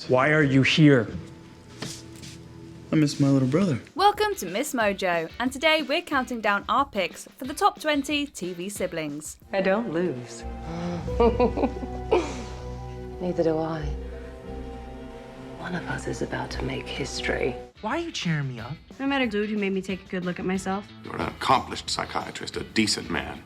Why are you here? I miss my little brother. Welcome to MsMojo, and today we're counting down our picks for the top 20 TV siblings. I don't lose. Neither do I. One of us is about to make history. Why are you cheering me up? I met a dude who made me take a good look at myself. You're an accomplished psychiatrist, a decent man.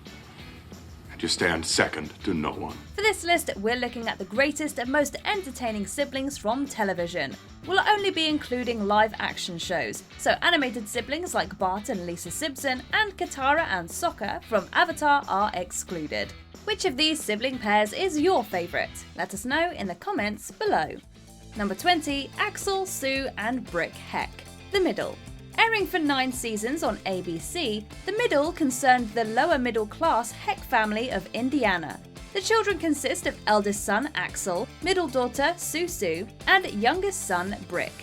And you stand second to no one. For this list, we're looking at the greatest and most entertaining siblings from television. We'll only be including live action shows, so animated siblings like Bart and Lisa Simpson and Katara and Sokka from Avatar are excluded. Which of these sibling pairs is your favourite? Let us know in the comments below. Number 20, Axel, Sue and Brick Heck. The Middle. Airing for 9 seasons on ABC, The Middle concerned the lower middle class Heck family of Indiana. The children consist of eldest son Axel, middle daughter Sue, and youngest son Brick.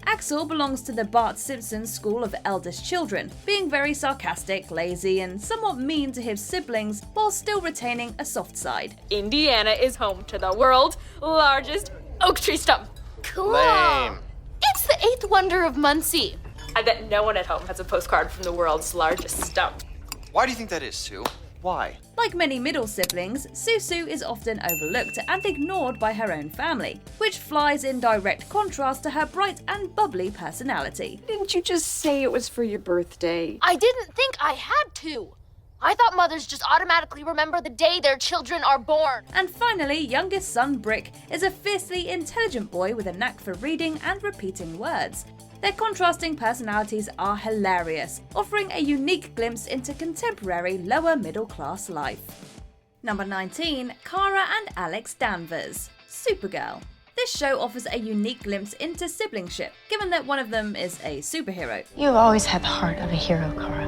Axel belongs to the Bart Simpson school of eldest children, being very sarcastic, lazy, and somewhat mean to his siblings while still retaining a soft side. Indiana is home to the world's largest oak tree stump. Cool. Lame. It's the 8th wonder of Muncie. I bet no one at home has a postcard from the world's largest stump. Why do you think that is, Sue? Why? Like many middle siblings, Sue is often overlooked and ignored by her own family, which flies in direct contrast to her bright and bubbly personality. Didn't you just say it was for your birthday? I didn't think I had to. I thought mothers just automatically remember the day their children are born. And finally, youngest son Brick is a fiercely intelligent boy with a knack for reading and repeating words. Their contrasting personalities are hilarious, offering a unique glimpse into contemporary lower middle class life. Number 19, Kara and Alex Danvers. Supergirl. This show offers a unique glimpse into siblingship, given that one of them is a superhero. You've always had the heart of a hero, Kara.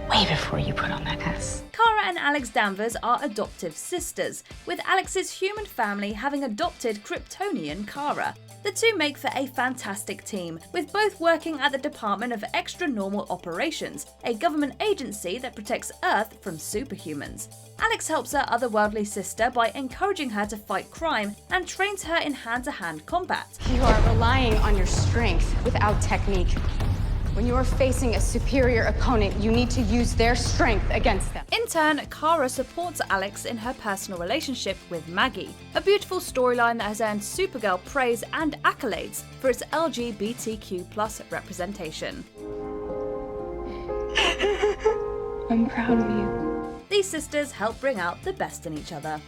Way before you put on that S. Kara and Alex Danvers are adoptive sisters, with Alex's human family having adopted Kryptonian Kara. The two make for a fantastic team, with both working at the Department of Extra Normal Operations, a government agency that protects Earth from superhumans. Alex helps her otherworldly sister by encouraging her to fight crime and trains her in hand-to-hand combat. You are relying on your strength without technique. When you are facing a superior opponent, you need to use their strength against them. In turn, Kara supports Alex in her personal relationship with Maggie, a beautiful storyline that has earned Supergirl praise and accolades for its LGBTQ+ representation. I'm proud of you. These sisters help bring out the best in each other.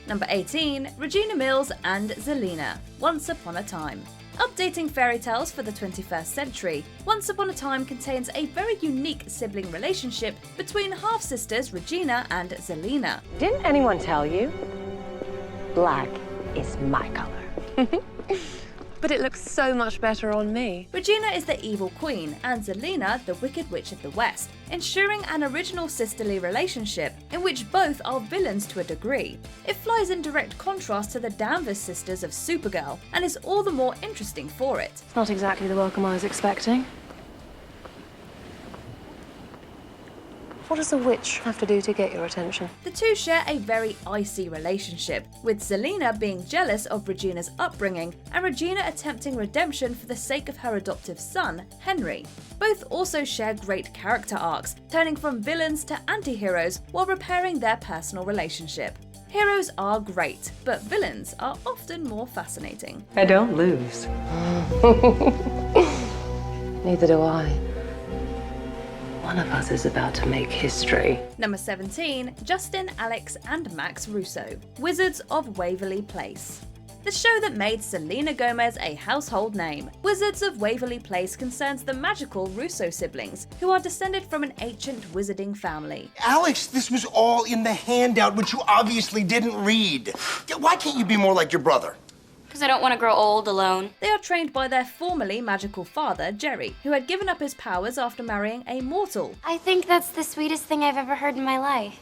Number 18, Regina Mills and ZELENA, Once Upon a Time. Updating fairy tales for the 21st century, Once Upon a Time contains a very unique sibling relationship between half-sisters Regina and ZELENA. Didn't anyone tell you? Black is my color. But it looks so much better on me. Regina is the evil queen and ZELENA the wicked witch of the west, ensuring an original sisterly relationship in which both are villains to a degree. It flies in direct contrast to the Danvers sisters of Supergirl and is all the more interesting for it. It's not exactly the welcome I was expecting. What does a witch have to do to get your attention? The two share a very icy relationship, with ZELENA being jealous of Regina's upbringing and Regina attempting redemption for the sake of her adoptive son, Henry. Both also share great character arcs, turning from villains to anti-heroes while repairing their personal relationship. Heroes are great, but villains are often more fascinating. I don't lose. Neither do I. One of us is about to make history. Number 17, Justin, Alex and Max Russo, Wizards of Waverly Place. The show that made Selena Gomez a household name. Wizards of Waverly Place concerns the magical Russo siblings, who are descended from an ancient wizarding family. Alex, this was all in the handout, which you obviously didn't read. Why can't you be more like your brother? Because I don't want to grow old alone. They are trained by their formerly magical father, Jerry, who had given up his powers after marrying a mortal. I think that's the sweetest thing I've ever heard in my life.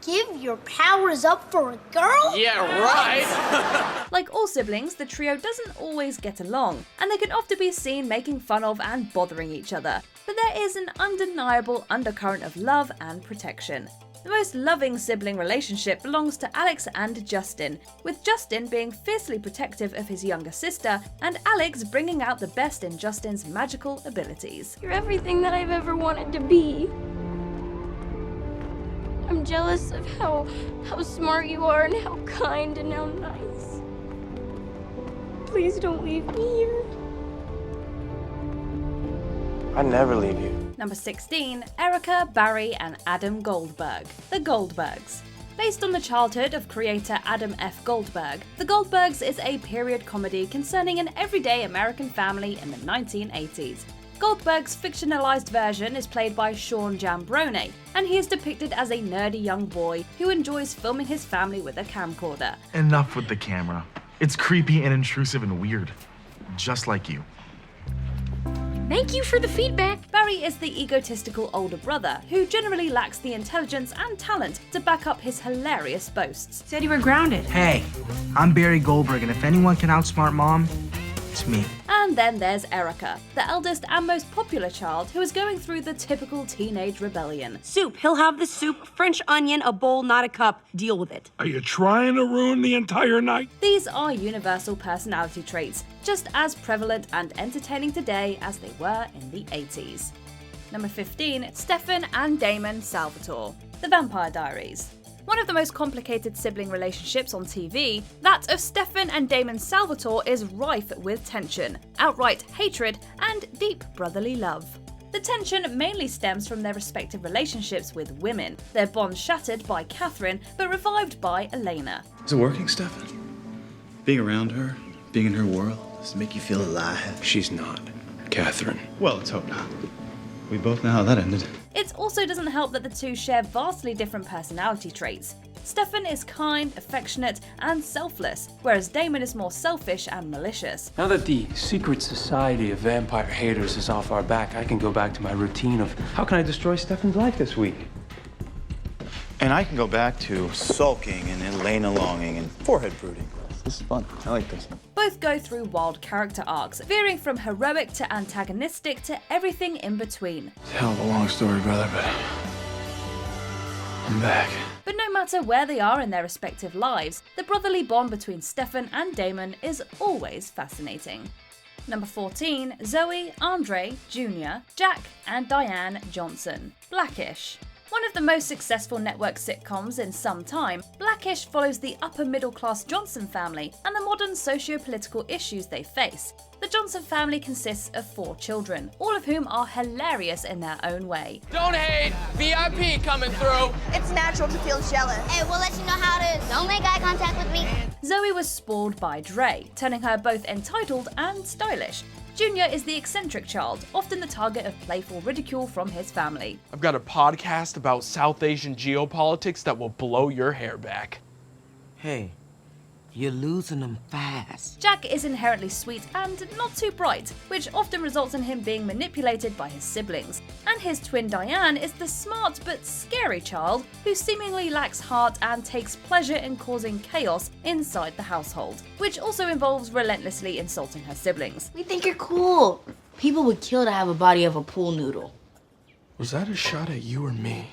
Give your powers up for a girl? Yeah, right! Like all siblings, the trio doesn't always get along, and they can often be seen making fun of and bothering each other. But there is an undeniable undercurrent of love and protection. The most loving sibling relationship belongs to Alex and Justin, with Justin being fiercely protective of his younger sister and Alex bringing out the best in Justin's magical abilities. You're everything that I've ever wanted to be. I'm jealous of how smart you are and how kind and how nice. Please don't leave me here. I'd never leave you. Number 16, Erica, Barry, and Adam Goldberg, the Goldbergs. Based on the childhood of creator Adam F. Goldberg, The Goldbergs is a period comedy concerning an everyday American family in the 1980s. Goldberg's fictionalized version is played by Sean Jambrone, and he is depicted as a nerdy young boy who enjoys filming his family with a camcorder. Enough with the camera. It's creepy and intrusive and weird. Just like you. Thank you for the feedback. Barry is the egotistical older brother who generally lacks the intelligence and talent to back up his hilarious boasts. Said you were grounded. Hey, I'm Barry Goldberg, and if anyone can outsmart Mom, it's me. And then there's Erica, the eldest and most popular child who is going through the typical teenage rebellion. Soup. He'll have the soup. French onion, a bowl, not a cup. Deal with it. Are you trying to ruin the entire night? These are universal personality traits, just as prevalent and entertaining today as they were in the 80s. Number 15, Stefan and Damon Salvatore, The Vampire Diaries. One of the most complicated sibling relationships on TV, that of Stefan and Damon Salvatore is rife with tension, outright hatred, and deep brotherly love. The tension mainly stems from their respective relationships with women, their bond shattered by Catherine but revived by Elena. Is it working, Stefan? Being around her, being in her world, does it make you feel alive? She's not. Catherine. Well, let's hope not. We both know how that ended. It also doesn't help that the two share vastly different personality traits. Stefan is kind, affectionate, and selfless, whereas Damon is more selfish and malicious. Now that the secret society of vampire haters is off our back, I can go back to my routine of how can I destroy Stefan's life this week? And I can go back to sulking and Elena longing and forehead brooding. This is fun. I like this one. Both go through wild character arcs, veering from heroic to antagonistic to everything in between. It's a hell of a long story, brother, but I'm back. But no matter where they are in their respective lives, the brotherly bond between Stefan and Damon is always fascinating. Number 14, Zoe, Andre, Jr., Jack, and Diane Johnson, Blackish. One of the most successful network sitcoms in some time, Blackish follows the upper-middle-class Johnson family and the modern socio-political issues they face. The Johnson family consists of 4 children, all of whom are hilarious in their own way. Don't hate! VIP coming through! It's natural to feel jealous. Hey, we'll let you know how it is. Don't make eye contact with me. Zoe was spoiled by Dre, turning her both entitled and stylish. Junior is the eccentric child, often the target of playful ridicule from his family. I've got a podcast about South Asian geopolitics that will blow your hair back. Hey, you're losing them fast. Jack is inherently sweet and not too bright, which often results in him being manipulated by his siblings. And his twin Diane is the smart but scary child who seemingly lacks heart and takes pleasure in causing chaos inside the household, which also involves relentlessly insulting her siblings. We think you're cool. People would kill to have a body of a pool noodle. Was that a shot at you or me?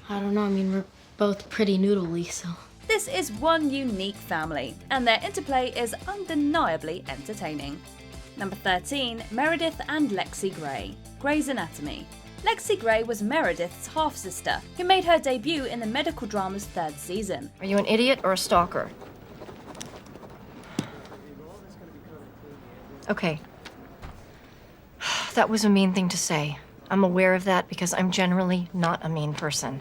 I don't know, I mean, we're both pretty noodly, so... This is one unique family, and their interplay is undeniably entertaining. Number 13, Meredith and Lexie Gray, Grey's Anatomy. Lexie Gray was Meredith's half-sister, who made her debut in the medical drama's 3rd season. Are you an idiot or a stalker? Okay. That was a mean thing to say. I'm aware of that because I'm generally not a mean person.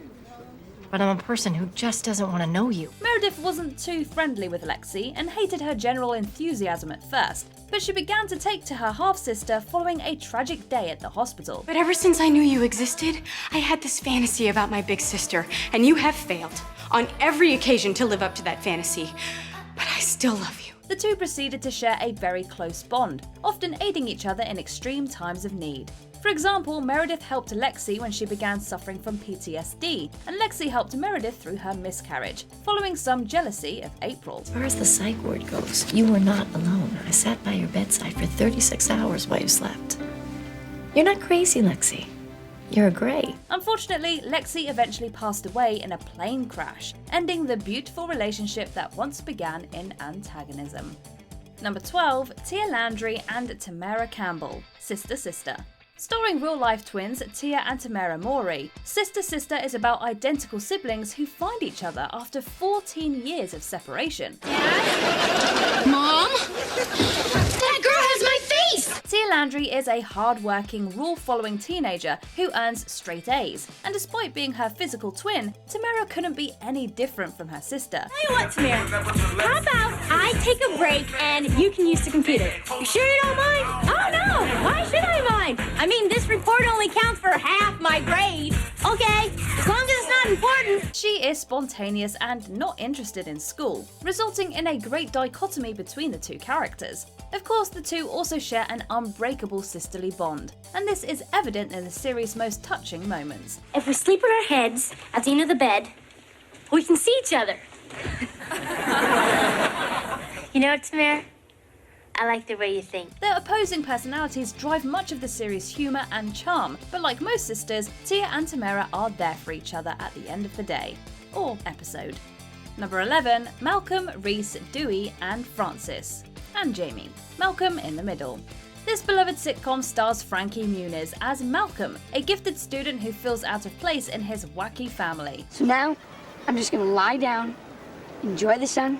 But I'm a person who just doesn't want to know you. Meredith wasn't too friendly with Lexie and hated her general enthusiasm at first, but she began to take to her half-sister following a tragic day at the hospital. But ever since I knew you existed, I had this fantasy about my big sister, and you have failed on every occasion to live up to that fantasy. But I still love you. The two proceeded to share a very close bond, often aiding each other in extreme times of need. For example, Meredith helped Lexie when she began suffering from PTSD, and Lexie helped Meredith through her miscarriage, following some jealousy of April. As far as the psych ward goes, you were not alone. I sat by your bedside for 36 hours while you slept. You're not crazy, Lexie. You're a Grey. Unfortunately, Lexie eventually passed away in a plane crash, ending the beautiful relationship that once began in antagonism. Number 12, Tia Landry and Tamera Campbell, Sister Sister. Starring real-life twins Tia and Tamera Mori, Sister Sister is about identical siblings who find each other after 14 years of separation. Mom? That girl has my face! Tia Landry is a hard-working, rule-following teenager who earns straight A's, and despite being her physical twin, Tamera couldn't be any different from her sister. Tell you what, Tamera, how about I take a break and you can use the computer? You sure you don't mind? Oh no, why should I mind? I mean, this report only counts for half my grade. Okay, as long as it's not important. She is spontaneous and not interested in school, resulting in a great dichotomy between the two characters. Of course, the two also share an unbreakable sisterly bond, and this is evident in the series' most touching moments. If we sleep on our heads at the end of the bed, we can see each other. You know what, Tamera? I like the way you think. Their opposing personalities drive much of the series' humour and charm, but like most sisters, Tia and Tamera are there for each other at the end of the day, or episode. Number 11, Malcolm, Reese, Dewey, and Francis. And Jamie. Malcolm in the middle. This beloved sitcom stars Frankie Muniz as Malcolm, a gifted student who feels out of place in his wacky family. So now, I'm just gonna lie down, enjoy the sun,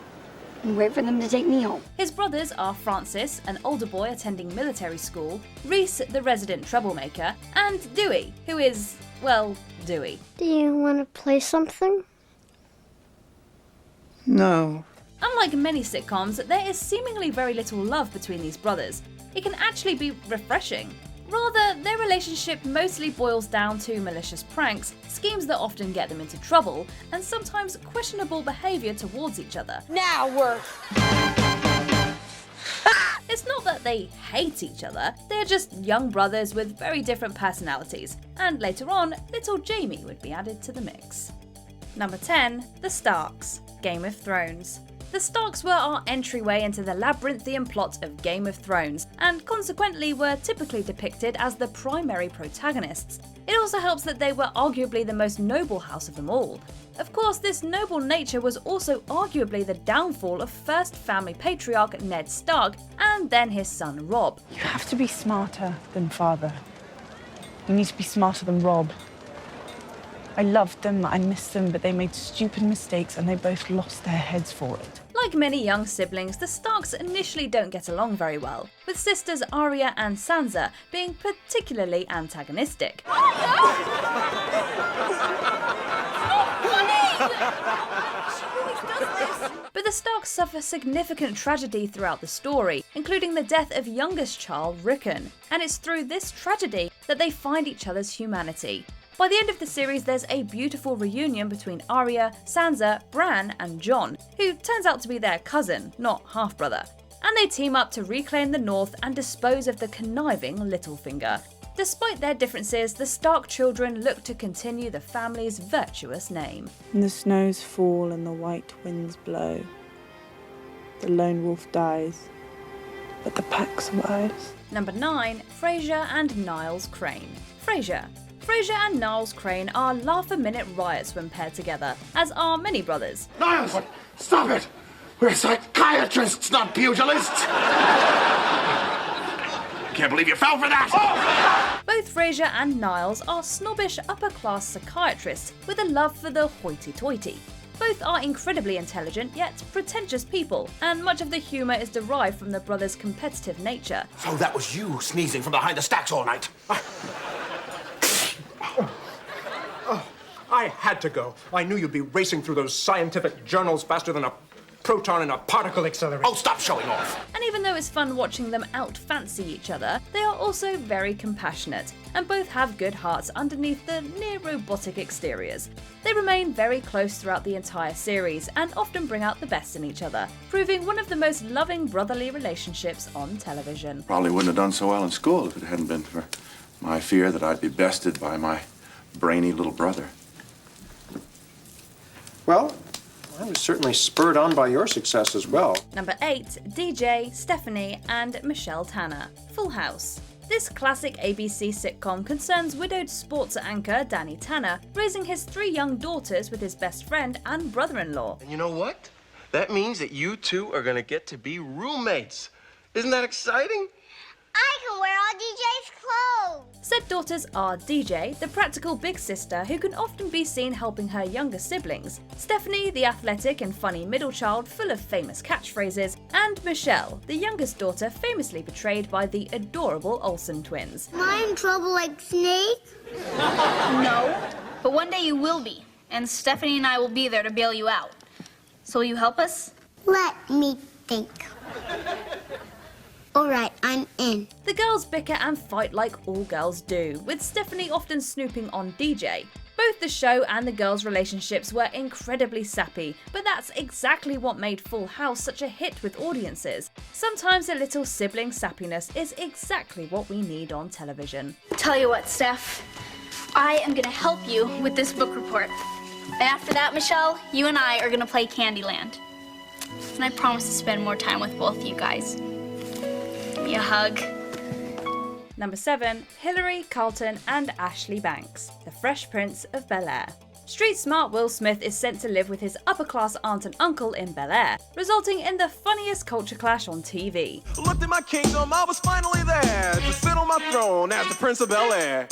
and wait for them to take me home. His brothers are Francis, an older boy attending military school, Reese, the resident troublemaker, and Dewey, who is, well, Dewey. Do you want to play something? No. Unlike many sitcoms, there is seemingly very little love between these brothers. It can actually be refreshing. Rather, their relationship mostly boils down to malicious pranks, schemes that often get them into trouble, and sometimes questionable behaviour towards each other. Now we're... It's not that they hate each other, they're just young brothers with very different personalities, and later on, little Jamie would be added to the mix. Number 10, The Starks, Game of Thrones. The Starks were our entryway into the labyrinthian plot of Game of Thrones, and consequently were typically depicted as the primary protagonists. It also helps that they were arguably the most noble house of them all. Of course, this noble nature was also arguably the downfall of first family patriarch Ned Stark, and then his son Robb. You have to be smarter than father. You need to be smarter than Robb. I loved them, I missed them, but they made stupid mistakes and they both lost their heads for it. Like many young siblings, the Starks initially don't get along very well, with sisters Arya and Sansa being particularly antagonistic. But the Starks suffer significant tragedy throughout the story, including the death of youngest child Rickon, and it's through this tragedy that they find each other's humanity. By the end of the series, there's a beautiful reunion between Arya, Sansa, Bran, and Jon, who turns out to be their cousin, not half-brother. And they team up to reclaim the North and dispose of the conniving Littlefinger. Despite their differences, the Stark children look to continue the family's virtuous name. And the snows fall and the white winds blow. The lone wolf dies, but the pack survives. Number 9, Frasier and Niles Crane. Frasier and Niles Crane are laugh-a-minute riots when paired together, as are many brothers. Niles! Stop it! We're psychiatrists, not pugilists! Can't believe you fell for that! Both Frasier and Niles are snobbish upper-class psychiatrists with a love for the hoity-toity. Both are incredibly intelligent yet pretentious people, and much of the humour is derived from the brothers' competitive nature. So that was you sneezing from behind the stacks all night? I had to go. I knew you'd be racing through those scientific journals faster than a proton in a particle accelerator. Oh, stop showing off! And even though it's fun watching them out-fancy each other, they are also very compassionate, and both have good hearts underneath the near-robotic exteriors. They remain very close throughout the entire series, and often bring out the best in each other, proving one of the most loving brotherly relationships on television. Probably wouldn't have done so well in school if it hadn't been for my fear that I'd be bested by my brainy little brother. Well, I was certainly spurred on by your success as well. Number 8, DJ, Stephanie, and Michelle Tanner. Full House. This classic ABC sitcom concerns widowed sports anchor Danny Tanner raising his 3 young daughters with his best friend and brother-in-law. And you know what? That means that you two are gonna get to be roommates. Isn't that exciting? I can wear all DJ's clothes. Said daughters are DJ, the practical big sister who can often be seen helping her younger siblings, Stephanie, the athletic and funny middle child full of famous catchphrases, and Michelle, the youngest daughter famously portrayed by the adorable Olsen twins. Am I in trouble like Snake? No, but one day you will be, and Stephanie and I will be there to bail you out. So will you help us? Let me think. All right, I'm in. The girls bicker and fight like all girls do, with Stephanie often snooping on DJ. Both the show and the girls' relationships were incredibly sappy, but that's exactly what made Full House such a hit with audiences. Sometimes a little sibling sappiness is exactly what we need on television. Tell you what, Steph, I am gonna help you with this book report. And after that, Michelle, you and I are gonna play Candyland. And I promise to spend more time with both you guys. Give me a hug. Number 7. Hilary, Carlton and Ashley Banks, the Fresh Prince of Bel-Air. Street smart Will Smith is sent to live with his upper-class aunt and uncle in Bel-Air, resulting in the funniest culture clash on TV. Looked at my kingdom, I was finally there to sit on my throne as the Prince of Bel-Air.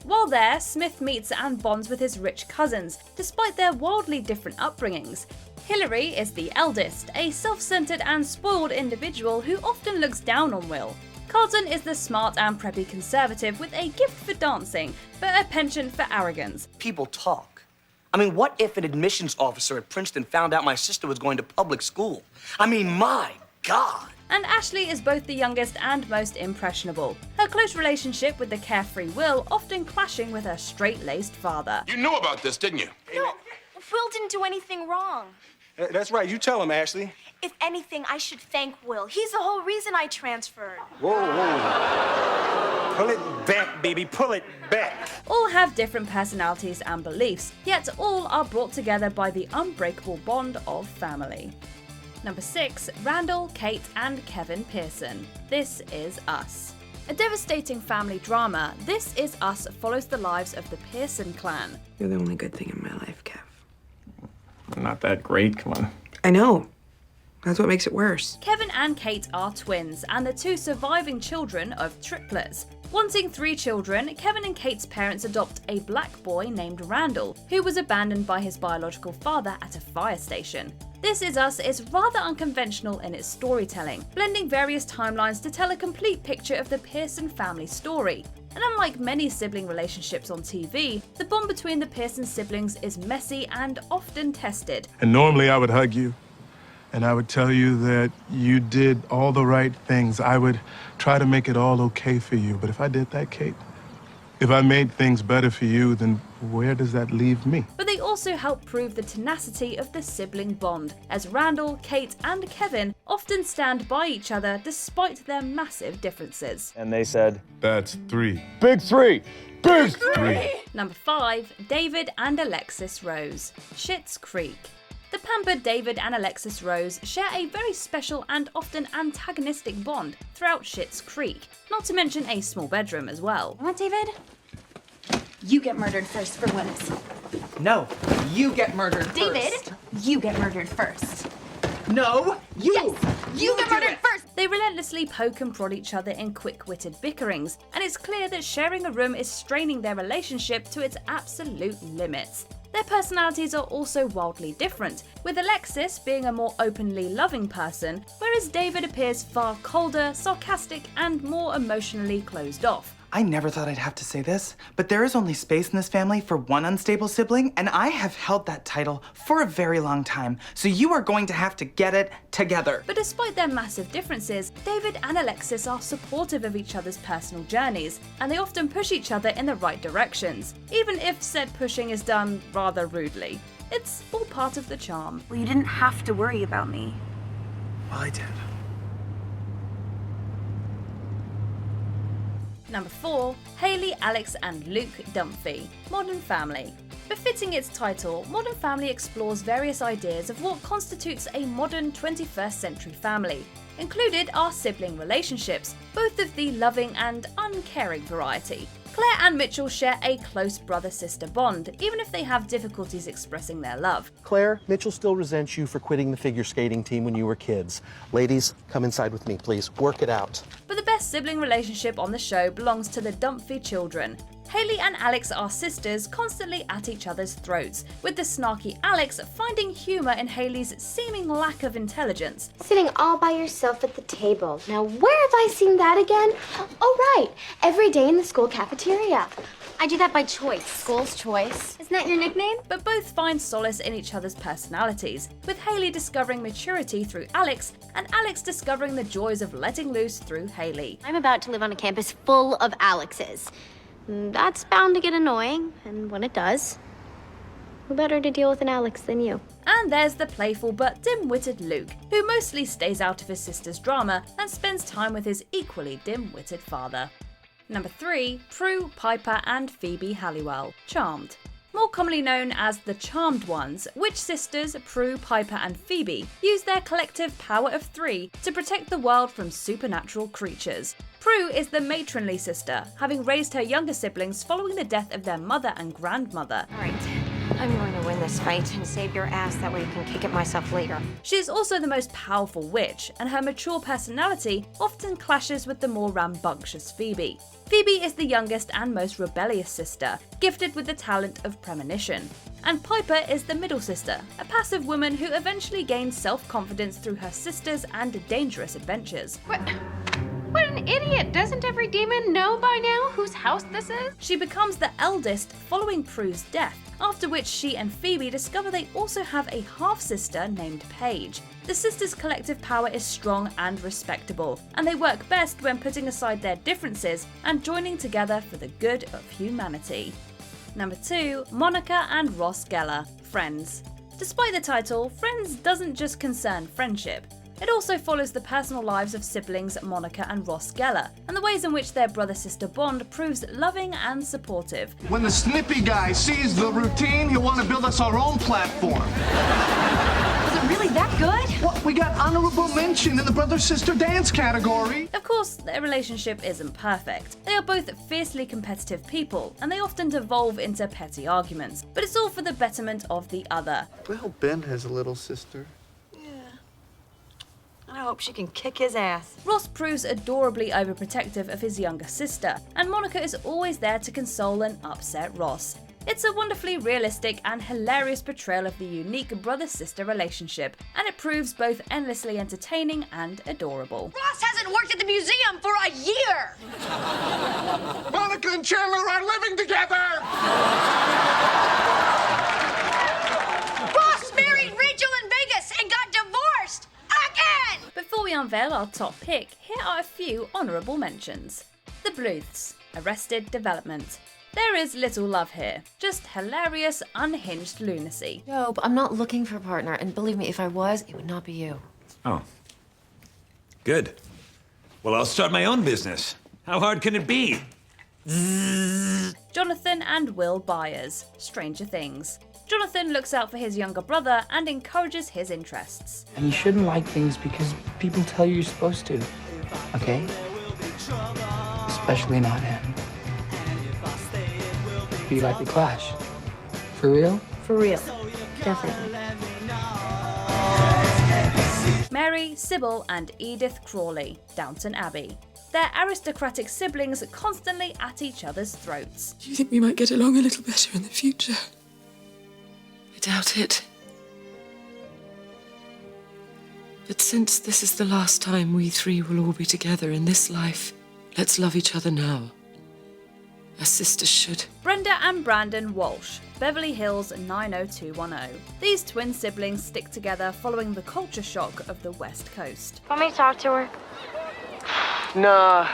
While there, Smith meets and bonds with his rich cousins, despite their wildly different upbringings. Hilary is the eldest, a self-centered and spoiled individual who often looks down on Will. Carlton is the smart and preppy conservative with a gift for dancing, but a penchant for arrogance. People talk. I mean, what if an admissions officer at Princeton found out my sister was going to public school? I mean, my God! And Ashley is both the youngest and most impressionable. Her close relationship with the carefree Will often clashing with her straight-laced father. You knew about this, didn't you? No, Will didn't do anything wrong. That's right. You tell him, Ashley. If anything, I should thank Will. He's the whole reason I transferred. Whoa, whoa. Pull it back, baby. Pull it back. All have different personalities and beliefs, yet all are brought together by the unbreakable bond of family. Number 6. Randall, Kate and Kevin Pearson. This Is Us. A devastating family drama, This Is Us follows the lives of the Pearson clan. You're the only good thing in my life, Kev. Not that great, come on. I know. That's what makes it worse. Kevin and Kate are twins and the 2 surviving children of triplets. Wanting 3 children, Kevin and Kate's parents adopt a black boy named Randall, who was abandoned by his biological father at a fire station. This Is Us is rather unconventional in its storytelling, blending various timelines to tell a complete picture of the Pearson family story. And unlike many sibling relationships on TV, the bond between the Pearson siblings is messy and often tested. And normally I would hug you, and I would tell you that you did all the right things. I would try to make it all okay for you. But if I did that, Kate, if I made things better for you, then where does that leave me? But they also help prove the tenacity of the sibling bond, as Randall, Kate and Kevin often stand by each other despite their massive differences. And they said, that's 3. Big 3! Big 3! Number 5. David and Alexis Rose. Schitt's Creek. The pampered David and Alexis Rose share a very special and often antagonistic bond throughout Schitt's Creek, not to mention a small bedroom as well. What, David? You get murdered first for once. No, you get murdered David, first. you get murdered first. No, you! Yes, you get murdered first! They relentlessly poke and prod each other in quick-witted bickerings, and it's clear that sharing a room is straining their relationship to its absolute limits. Their personalities are also wildly different, with Alexis being a more openly loving person, whereas David appears far colder, sarcastic, and more emotionally closed off. I never thought I'd have to say this, but there is only space in this family for one unstable sibling, and I have held that title for a very long time, so you are going to have to get it together. But despite their massive differences, David and Alexis are supportive of each other's personal journeys, and they often push each other in the right directions, even if said pushing is done rather rudely. It's all part of the charm. Well, you didn't have to worry about me. Well, I did. Number 4. Haley, Alex and Luke Dunphy. Modern Family. Befitting its title, Modern Family explores various ideas of what constitutes a modern 21st century family. Included are sibling relationships, both of the loving and uncaring variety. Claire and Mitchell share a close brother-sister bond, even if they have difficulties expressing their love. Claire, Mitchell still resents you for quitting the figure skating team when you were kids. Ladies, come inside with me, please. Work it out. But the best sibling relationship on the show belongs to the DUNPHY children. Hayley and Alex are sisters, constantly at each other's throats, with the snarky Alex finding humour in Hayley's seeming lack of intelligence. Sitting all by yourself at the table. Now, where have I seen that again? Oh, right. Every day in the school cafeteria. I do that by choice. School's choice. Isn't that your nickname? But both find solace in each other's personalities, with Hayley discovering maturity through Alex, and Alex discovering the joys of letting loose through Hayley. I'm about to live on a campus full of Alexes. That's bound to get annoying, and when it does, who better to deal with an Alex than you? And there's the playful but dim-witted Luke, who mostly stays out of his sister's drama and spends time with his equally dim-witted father. Number 3, Prue, Piper and Phoebe Halliwell, Charmed. More commonly known as the Charmed Ones, witch sisters Prue, Piper and Phoebe use their collective power of 3 to protect the world from supernatural creatures. Prue is the matronly sister, having raised her younger siblings following the death of their mother and grandmother. Alright, I'm going to win this fight and save your ass, that way I can kick it myself later. She is also the most powerful witch, and her mature personality often clashes with the more rambunctious Phoebe. Phoebe is the youngest and most rebellious sister, gifted with the talent of premonition. And Piper is the middle sister, a passive woman who eventually gains self-confidence through her sisters and dangerous adventures. What an idiot! Doesn't every demon know by now whose house this is? She becomes the eldest following Prue's death, after which she and Phoebe discover they also have a half-sister named Paige. The sisters' collective power is strong and respectable, and they work best when putting aside their differences and joining together for the good of humanity. Number 2, Monica and Ross Geller, Friends. Despite the title, Friends doesn't just concern friendship. It also follows the personal lives of siblings Monica and Ross Geller, and the ways in which their brother-sister bond proves loving and supportive. When the snippy guy sees the routine, he'll want to build us our own platform. Was it really that good? Well, we got honorable mention in the brother-sister dance category. Of course, their relationship isn't perfect. They are both fiercely competitive people, and they often devolve into petty arguments, but it's all for the betterment of the other. Well, Ben has a little sister. I hope she can kick his ass. Ross proves adorably overprotective of his younger sister, and Monica is always there to console and upset Ross. It's a wonderfully realistic and hilarious portrayal of the unique brother-sister relationship, and it proves both endlessly entertaining and adorable. Ross hasn't worked at the museum for a year! Monica and Chandler are living together! Ross married Rachel in Vegas and got divorced! Again! Before we unveil our top pick, here are a few honourable mentions. The Bluths, Arrested Development. There is little love here, just hilarious, unhinged lunacy. No, but I'm not looking for a partner, and believe me, if I was, it would not be you. Oh. Good. Well, I'll start my own business. How hard can it be? Jonathan and Will Byers, Stranger Things. Jonathan looks out for his younger brother and encourages his interests. And you shouldn't like things because people tell you you're supposed to, okay? Especially not him. Do you like the Clash? For real? For real. Definitely. Mary, Sybil, and Edith Crawley, Downton Abbey. Their aristocratic siblings constantly at each other's throats. Do you think we might get along a little better in the future? I doubt it. But since this is the last time we three will all be together in this life, let's love each other now. As sisters should. Brenda and Brandon Walsh, Beverly Hills 90210. These twin siblings stick together following the culture shock of the West Coast. Want me to talk to her? Nah,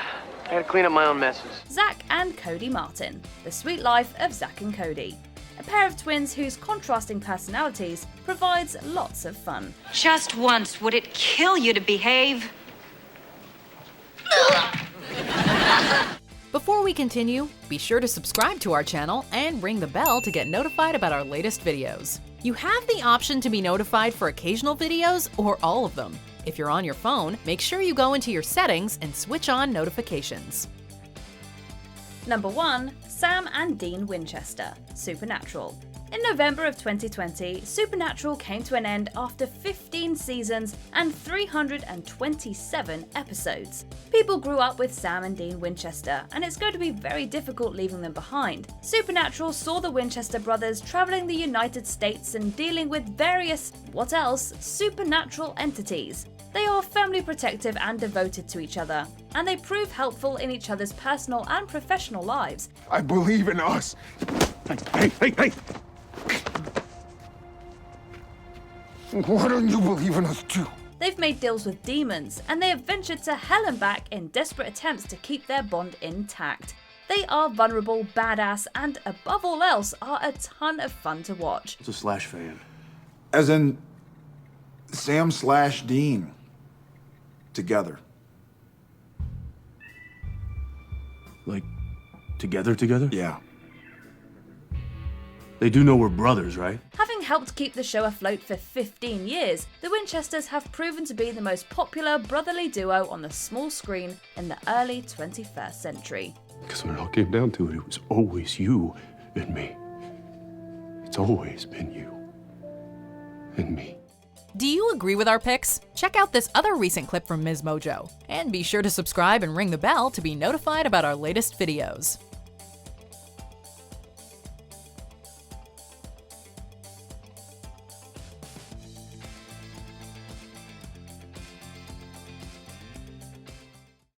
I gotta clean up my own messes. Zach and Cody Martin, The Sweet Life of Zach and Cody. A pair of twins whose contrasting personalities provides lots of fun. Just once, would it kill you to behave? Before we we continue, be sure to subscribe to our channel and ring the bell to get notified about our latest videos. You have the option to be notified for occasional videos or all of them. If you're on your phone, make sure you go into your settings and switch on notifications. Number 1. Sam and Dean Winchester, Supernatural. In November of 2020, Supernatural came to an end after 15 seasons and 327 episodes. People grew up with Sam and Dean Winchester, and it's going to be very difficult leaving them behind. Supernatural saw the Winchester brothers traveling the United States and dealing with various, what else, supernatural entities. They are firmly protective and devoted to each other, and they prove helpful in each other's personal and professional lives. I believe in us. Hey! Why don't you believe in us too? They've made deals with demons, and they have ventured to hell and back in desperate attempts to keep their bond intact. They are vulnerable, badass, and above all else, are a ton of fun to watch. It's a Slash fan. As in Sam/Dean. Together. Like, together? Yeah. They do know we're brothers, right? Having helped keep the show afloat for 15 years, the Winchesters have proven to be the most popular brotherly duo on the small screen in the early 21st century. Because when it all came down to it, it was always you and me. It's always been you and me. Do you agree with our picks? Check out this other recent clip from MsMojo. And be sure to subscribe and ring the bell to be notified about our latest videos.